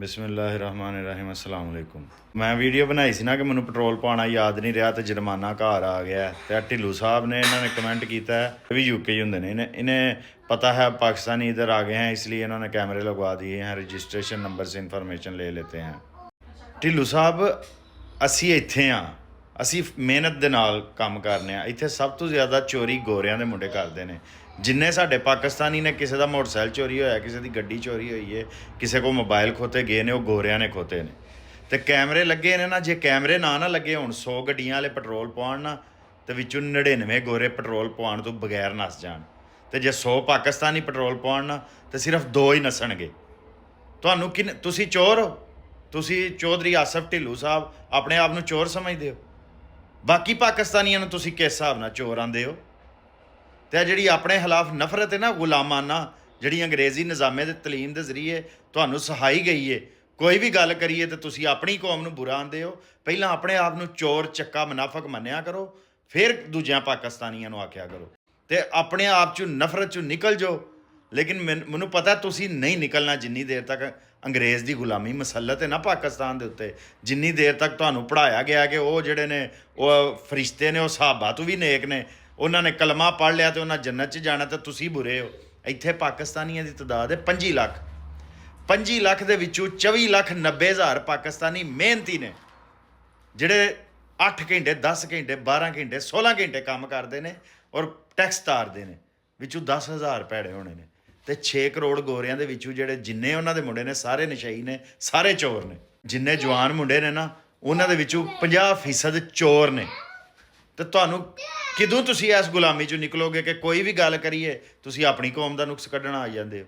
ਬਿਸਮਿਲ੍ਲਾਹਿਰਰਹਿਮਾਨਿਰਰਹੀਮ अस्सलाम वालेकुम। मैं वीडियो बनाई सी ना कि मैनू पेट्रोल पाना याद नहीं रहा तो जुर्माना घर आ गया। तो ढिल्लू साहब ने इन्होंने कमेंट किया है भी यूके ही होंगे ने इन्हें पता है पाकिस्तानी इधर आ गए हैं इसलिए इन्होंने कैमरे लगवा दिए हैं, रजिस्ट्रेशन नंबर से इंफॉर्मेशन ले लेते हैं। ढिल्लू साहब असी इत्थे हाँ, ਅਸੀਂ ਮਿਹਨਤ ਦੇ ਨਾਲ ਕੰਮ ਕਰਨੇ ਆ। ਇੱਥੇ ਸਭ ਤੋਂ ਜ਼ਿਆਦਾ ਚੋਰੀ ਗੋਰਿਆਂ ਦੇ ਮੁੰਡੇ ਕਰਦੇ ਨੇ। ਜਿੰਨੇ ਸਾਡੇ ਪਾਕਿਸਤਾਨੀ ਨੇ ਕਿਸੇ ਦਾ ਮੋਟਰਸਾਈਕਲ ਚੋਰੀ ਹੋਇਆ, ਕਿਸੇ ਦੀ ਗੱਡੀ ਚੋਰੀ ਹੋਈ ਹੈ, ਕਿਸੇ ਕੋਲ ਮੋਬਾਈਲ ਖੋਤੇ ਗਏ ਨੇ, ਉਹ ਗੋਰਿਆਂ ਨੇ ਖੋਤੇ ਨੇ। ਤੇ ਕੈਮਰੇ ਲੱਗੇ ਨੇ ਨਾ, ਜੇ ਕੈਮਰੇ ਨਾ ਲੱਗੇ ਹੁਣ 100 ਗੱਡੀਆਂ ਵਾਲੇ ਪੈਟਰੋਲ ਪਾਉਣ ਨਾ ਤੇ ਵਿੱਚੋਂ 99 ਗੋਰੇ ਪੈਟਰੋਲ ਪਵਾਉਣ ਤੋਂ ਬਗੈਰ ਨੱਸ ਜਾਣ। ਤੇ ਜੇ 100 ਪਾਕਿਸਤਾਨੀ ਪੈਟਰੋਲ ਪਾਉਣ ਨਾ ਤੇ ਸਿਰਫ 2 ਹੀ ਨੱਸਣਗੇ। ਤੁਹਾਨੂੰ ਤੁਸੀਂ ਚੋਰ ਹੋ? ਤੁਸੀਂ ਚੌਧਰੀ ਆਸਫ ਢਿੱਲੂ ਸਾਹਿਬ ਆਪਣੇ ਆਪ ਨੂੰ ਚੋਰ ਸਮਝਦੇ ਹੋ? ਬਾਕੀ ਪਾਕਿਸਤਾਨੀਆਂ ਨੂੰ ਤੁਸੀਂ ਕਿਸ ਹਿਸਾਬ ਨਾਲ ਚੋਰ ਆਂਦੇ ਹੋ? ਤੇ ਜਿਹੜੀ ਆਪਣੇ ਖਿਲਾਫ ਨਫ਼ਰਤ ਹੈ ਨਾ, ਗੁਲਾਮਾਨਾ, ਜਿਹੜੀ ਅੰਗਰੇਜ਼ੀ ਨਿਜ਼ਾਮੇ ਦੇ ਤਲੀਮ ਦੇ ਜ਼ਰੀਏ ਤੁਹਾਨੂੰ ਸਿਖਾਈ ਗਈ ਹੈ, ਕੋਈ ਵੀ ਗੱਲ ਕਰੀਏ ਤਾਂ ਤੁਸੀਂ ਆਪਣੀ ਕੌਮ ਨੂੰ ਬੁਰਾ ਆਂਦੇ ਹੋ। ਪਹਿਲਾਂ ਆਪਣੇ ਆਪ ਨੂੰ ਚੋਰ ਚੱਕਾ ਮੁਨਾਫਕ ਮੰਨਿਆ ਕਰੋ, ਫਿਰ ਦੂਜਿਆਂ ਪਾਕਿਸਤਾਨੀਆਂ ਨੂੰ ਆਖਿਆ ਕਰੋ। ਤੇ ਆਪਣੇ ਆਪ 'ਚੋਂ ਨਫ਼ਰਤ 'ਚੋਂ ਨਿਕਲ ਜਾਓ। ਲੇਕਿਨ ਮੈਨੂੰ ਪਤਾ ਤੁਸੀਂ ਨਹੀਂ ਨਿਕਲਣਾ ਜਿੰਨੀ ਦੇਰ ਤੱਕ ਅੰਗਰੇਜ਼ ਦੀ ਗੁਲਾਮੀ ਮਸਲਤ ਹੈ ਨਾ ਪਾਕਿਸਤਾਨ ਦੇ ਉੱਤੇ। ਜਿੰਨੀ ਦੇਰ ਤੱਕ ਤੁਹਾਨੂੰ ਪੜ੍ਹਾਇਆ ਗਿਆ ਕਿ ਉਹ ਜਿਹੜੇ ਨੇ ਉਹ ਫਰਿਸ਼ਤੇ ਨੇ, ਉਹ ਸਾਹਬਾ ਤੋਂ ਵੀ ਨੇਕ ਨੇ, ਉਹਨਾਂ ਨੇ ਕਲਮਾ ਪੜ੍ਹ ਲਿਆ ਤੇ ਉਹਨਾਂ ਜੰਨਤ 'ਚ ਜਾਣਾ, ਤਾਂ ਤੁਸੀਂ ਬੁਰੇ ਹੋ। ਇੱਥੇ ਪਾਕਿਸਤਾਨੀਆਂ ਦੀ ਤਾਦਾਦ ਹੈ 25 ਲੱਖ। 25 ਲੱਖ ਦੇ ਵਿੱਚੋਂ 24,90,000 ਪਾਕਿਸਤਾਨੀ ਮਿਹਨਤੀ ਨੇ, ਜਿਹੜੇ 8 ਘੰਟੇ 10 ਘੰਟੇ 12 ਘੰਟੇ 16 ਘੰਟੇ ਕੰਮ ਕਰਦੇ ਨੇ ਔਰ ਟੈਕਸ ਤਾਰਦੇ ਨੇ। ਵਿੱਚੋਂ 10,000 ਭੈੜੇ ਹੋਣੇ ਨੇ। ਤੇ 6 ਕਰੋੜ ਗੋਰਿਆਂ ਦੇ ਵਿੱਚੋਂ ਜਿਹੜੇ ਜਿੰਨੇ ਉਹਨਾਂ ਦੇ ਮੁੰਡੇ ਨੇ ਸਾਰੇ ਨਸ਼ਈ ਨੇ, ਸਾਰੇ ਚੋਰ ਨੇ। ਜਿੰਨੇ ਜਵਾਨ ਮੁੰਡੇ ਨੇ ਨਾ ਉਹਨਾਂ ਦੇ ਵਿੱਚੋਂ 50% ਚੋਰ ਨੇ। ਤੇ ਤੁਹਾਨੂੰ ਕਿਦੋਂ ਤੁਸੀਂ ਇਸ ਗੁਲਾਮੀ 'ਚੋਂ ਨਿਕਲੋਗੇ ਕਿ ਕੋਈ ਵੀ ਗੱਲ ਕਰੀਏ ਤੁਸੀਂ ਆਪਣੀ ਕੌਮ ਦਾ ਨੁਕਸ ਕੱਢਣ ਆ ਜਾਂਦੇ ਹੋ?